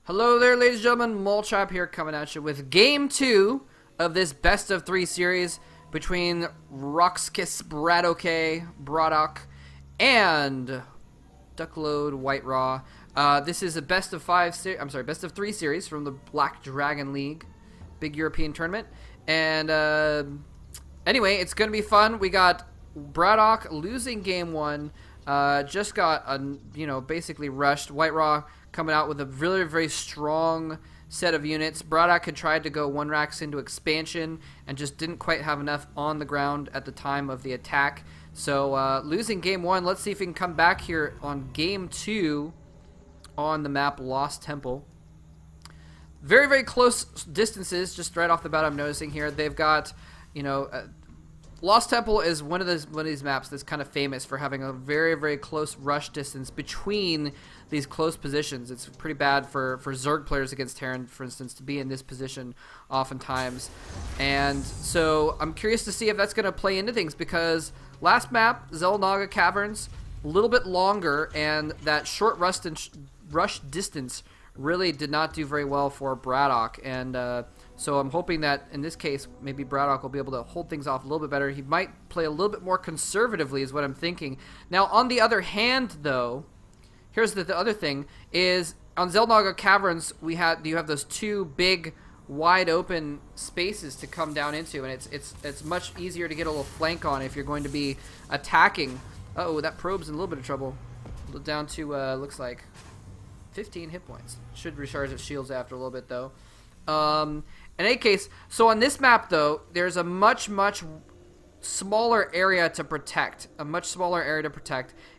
Hello there, ladies and gentlemen. Molchop here, coming at you with Game 2 of this Best of 3 series between Roxkiss BratOK, and Duckload White Raw. This is a Best of 3 series from the Black Dragon League, big European tournament. And anyway, it's gonna be fun. We got BratOK losing Game 1. Just got basically rushed. White Raw coming out with a really very strong set of units. BratOK had tried to go one racks into expansion and just didn't quite have enough on the ground at the time of the attack. So losing Game 1, let's see if we can come back here on Game 2 on the map Lost Temple. Very, very close distances, just right off the bat I'm noticing here. They've got, Lost Temple is one of these maps that's kind of famous for having a very, very close rush distance between these close positions. It's pretty bad for Zerg players against Terran, for instance, to be in this position oftentimes. And so I'm curious to see if that's going to play into things, because last map, Zelnaga Caverns, a little bit longer, and that short rush distance really did not do very well for BratOK. And so I'm hoping that in this case, maybe BratOK will be able to hold things off a little bit better. He might play a little bit more conservatively is what I'm thinking. Now, on the other hand, though, here's the other thing, is on Zelnaga Caverns, you have those two big, wide open spaces to come down into, and it's much easier to get a little flank on if you're going to be attacking. Uh-oh, that probe's in a little bit of trouble. Down to, looks like 15 hit points. Should recharge its shields after a little bit, though. In any case, so on this map, though, there's a much smaller area to protect.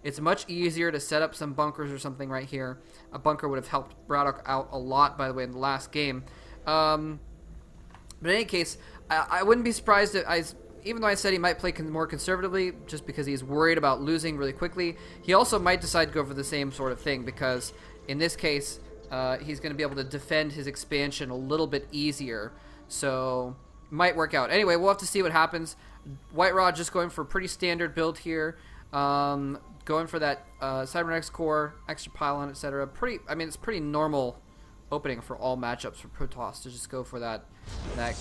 It's much easier to set up some bunkers or something right here. A bunker would have helped BratOK out a lot, by the way, in the last game. But in any case, I wouldn't be surprised if even though I said he might play more conservatively, just because he's worried about losing really quickly, he also might decide to go for the same sort of thing, because in this case, he's going to be able to defend his expansion a little bit easier, so might work out. Anyway, we'll have to see what happens. White Raw just going for a pretty standard build here, going for that cybernetics core, extra pylon, etc. It's pretty normal opening for all matchups for Protoss to just go for that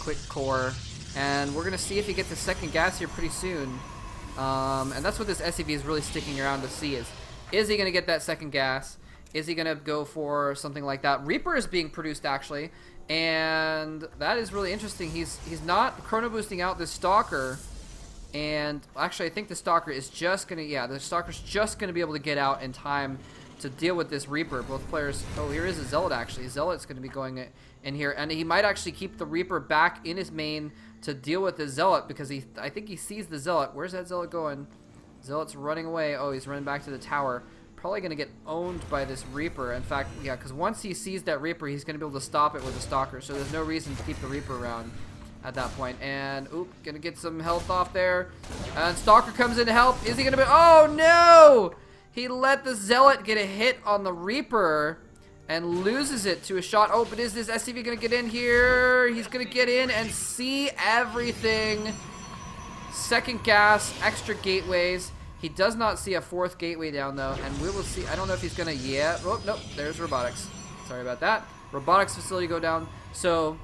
quick core, and we're going to see if he gets the second gas here pretty soon. And that's what this SCV is really sticking around to see is he going to get that second gas? Is he going to go for something like that? Reaper is being produced, actually, and that is really interesting. He's not chrono boosting out this Stalker, and actually I think the Stalker is just going to, the Stalker's just going to be able to get out in time to deal with this Reaper. Both players, oh, here is a Zealot, actually. Zealot's going to be going in here, and he might actually keep the Reaper back in his main to deal with the Zealot, because I think he sees the Zealot. Where's that Zealot going? Zealot's running away. Oh, he's running back to the tower. Probably going to get owned by this Reaper. In fact, yeah, because once he sees that Reaper, he's going to be able to stop it with a Stalker, so there's no reason to keep the Reaper around at that point. And, oop, going to get some health off there. And Stalker comes in to help. Is he going to be... Oh, no! He let the Zealot get a hit on the Reaper and loses it to a shot. Oh, but is this SCV going to get in here? He's going to get in and see everything. Second gas, extra gateways. He does not see a fourth gateway down, though, and we will see. I don't know if he's going to, oh, nope, there's robotics. Sorry about that. Robotics facility go down. So,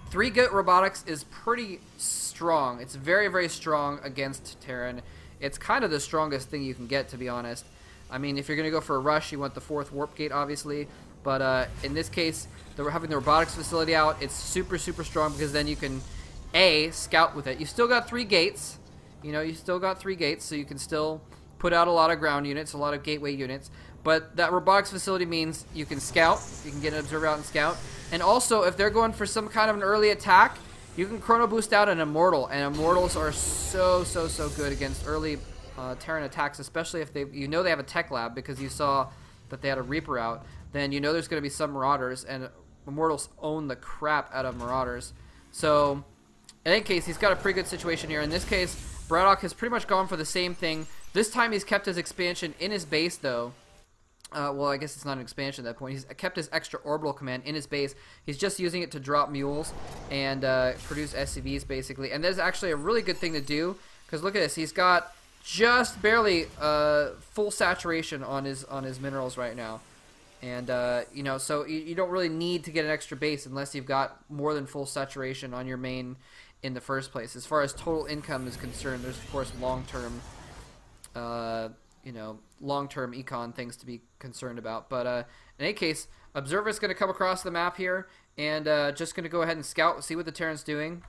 3-gate robotics is pretty strong. It's very, very strong against Terran. It's kind of the strongest thing you can get, to be honest. I mean, if you're going to go for a rush, you want the 4th warp gate, obviously. But in this case, having the robotics facility out, it's super, super strong, because then you can, scout with it. You still got 3 gates. You still got 3 gates, so you can still put out a lot of ground units, a lot of gateway units. But that robotics facility means you can scout. You can get an observer out and scout. And also, if they're going for some kind of an early attack, you can chrono boost out an Immortal. And Immortals are so good against early Terran attacks, especially if they have a tech lab, because you saw that they had a Reaper out. Then you know there's going to be some Marauders, and Immortals own the crap out of Marauders. So, in any case, he's got a pretty good situation here. In this case, BratOK has pretty much gone for the same thing. This time he's kept his expansion in his base, though. Well, I guess it's not an expansion at that point. He's kept his extra orbital command in his base. He's just using it to drop mules and produce SCVs, basically. And that's actually a really good thing to do, because look at this. He's got just barely full saturation on his minerals right now. And, you know, so you don't really need to get an extra base unless you've got more than full saturation on your main in the first place. As far as total income is concerned, there's, of course, long-term, you know, long-term econ things to be concerned about. But in any case, Observer's going to come across the map here and just going to go ahead and scout, see what the Terran's doing.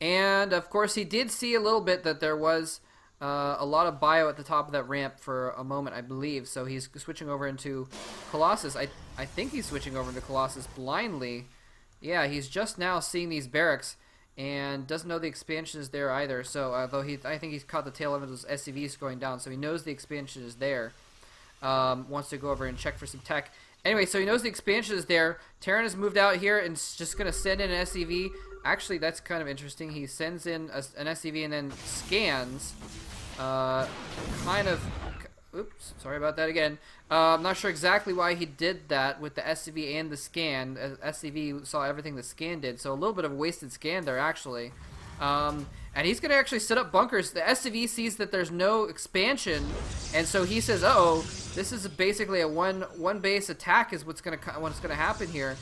And, of course, he did see a little bit that there was a lot of bio at the top of that ramp for a moment, I believe. So he's switching over into Colossus. I think he's switching over into Colossus blindly. Yeah, he's just now seeing these barracks and doesn't know the expansion is there either. So, although I think he's caught the tail end of those SCVs going down, so he knows the expansion is there. Wants to go over and check for some tech. Anyway, so he knows the expansion is there. Terran has moved out here and is just going to send in an SCV. Actually, that's kind of interesting. He sends in an SCV and then scans. Kind of... Oops, sorry about that again. I'm not sure exactly why he did that with the SCV and the scan. SCV saw everything the scan did, so a little bit of a wasted scan there, actually. And he's going to actually set up bunkers. The SCV sees that there's no expansion, and so he says, uh-oh, this is basically a one base attack is what's going to happen here.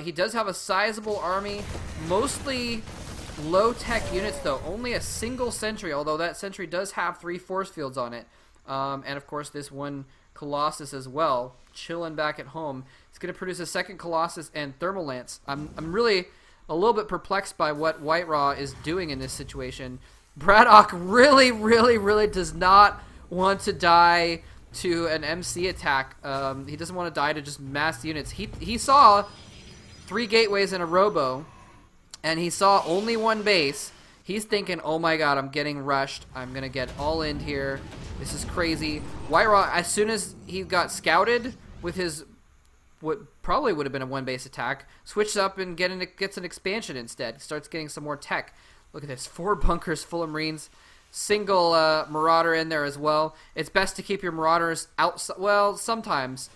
He does have a sizable army, mostly low-tech units, though. Only a single sentry, although that sentry does have 3 force fields on it. And, of course, this one Colossus as well, chilling back at home. It's going to produce a second Colossus and Thermal Lance. I'm really a little bit perplexed by what White Raw is doing in this situation. BratOK really does not want to die to an MC attack. He doesn't want to die to just mass units. He saw 3 gateways and a robo, and he saw only 1 base. He's thinking, oh my god, I'm getting rushed. I'm going to get all in here. This is crazy. White Raw, as soon as he got scouted with his, what probably would have been a 1 base attack, switches up and gets an expansion instead. Starts getting some more tech. Look at this, 4 bunkers full of Marines. Single Marauder in there as well. It's best to keep your Marauders outside. Well, sometimes.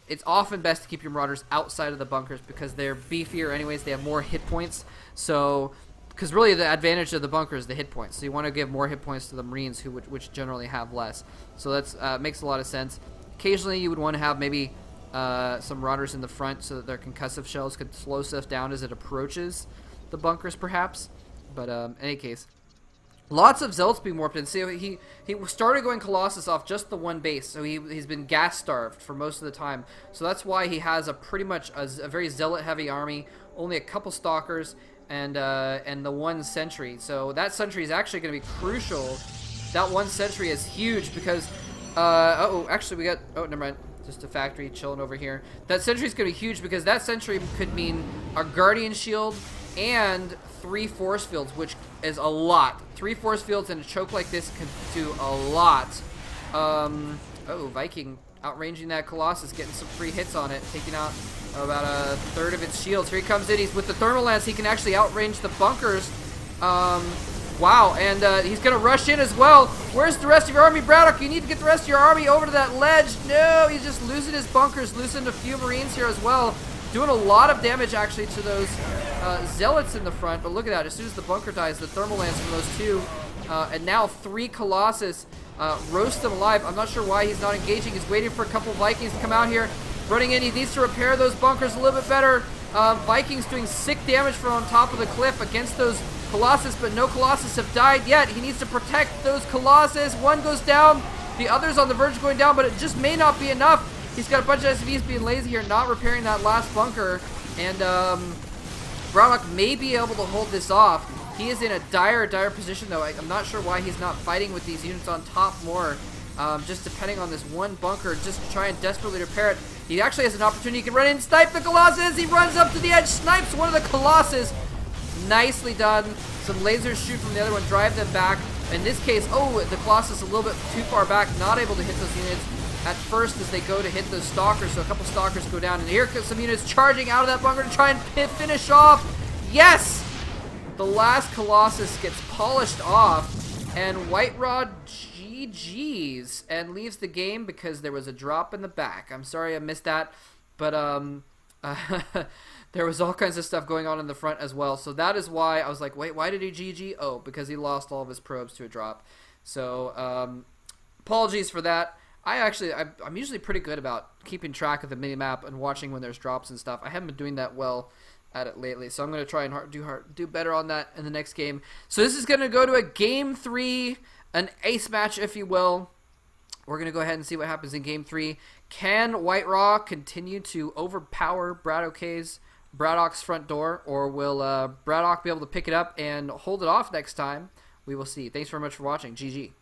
It's often best to keep your Marauders outside of the bunkers because they're beefier anyways. They have more hit points. So... because really the advantage of the bunker is the hit points. So you want to give more hit points to the Marines, which generally have less. So that makes a lot of sense. Occasionally you would want to have maybe some Marauders in the front so that their concussive shells could slow stuff down as it approaches the bunkers, perhaps. But in any case, lots of Zealots being warped in. See, he started going Colossus off just the 1 base, so he's been gas starved for most of the time. So that's why he has a pretty much a very Zealot heavy army, only a couple Stalkers, and the 1 sentry. So that sentry is actually going to be crucial. That 1 sentry is huge because actually we got, oh, never mind, just a factory chilling over here. That sentry is going to be huge because that sentry could mean our Guardian Shield and 3 force fields, which is a lot. 3 force fields and a choke like this can do a lot. Oh, Viking outranging that Colossus, getting some free hits on it, taking out about a third of its shields. Here he comes in. He's with the Thermal Lance. He can actually outrange the bunkers. Wow, and he's going to rush in as well. Where's the rest of your army, BratOK? You need to get the rest of your army over to that ledge. No, he's just losing his bunkers, losing a few Marines here as well. Doing a lot of damage, actually, to those Zealots in the front. But look at that. As soon as the bunker dies, the Thermal Lance from those 2. And now 3 Colossus roast them alive. I'm not sure why he's not engaging. He's waiting for a couple Vikings to come out here. Running in. He needs to repair those bunkers a little bit better. Vikings doing sick damage from on top of the cliff against those Colossus, but no Colossus have died yet. He needs to protect those Colossus. 1 goes down. The other's on the verge of going down, but it just may not be enough. He's got a bunch of SCVs being lazy here, not repairing that last bunker. And BratOK may be able to hold this off. He is in a dire position, though. I'm not sure why he's not fighting with these units on top more. Just depending on this 1 bunker, just to try and desperately repair it. He actually has an opportunity. He can run in and snipe the Colossus. He runs up to the edge, snipes one of the Colossus. Nicely done. Some lasers shoot from the other one, drive them back. In this case, oh, the Colossus a little bit too far back, not able to hit those units at first as they go to hit those Stalkers. So a couple Stalkers go down, and here comes some units charging out of that bunker to try and finish off. Yes! The last Colossus gets polished off, and White Raw GG's and leaves the game because there was a drop in the back. I'm sorry I missed that, but there was all kinds of stuff going on in the front as well. So that is why I was like, wait, why did he GG? Oh, because he lost all of his probes to a drop. So apologies for that. I'm usually pretty good about keeping track of the minimap and watching when there's drops and stuff. I haven't been doing that well at it lately, so I'm going to try and do better on that in the next game. So this is going to go to a Game 3, an ace match, if you will. We're going to go ahead and see what happens in Game 3. Can White Raw continue to overpower BratOK's front door, or will BratOK be able to pick it up and hold it off next time? We will see. Thanks very much for watching. GG.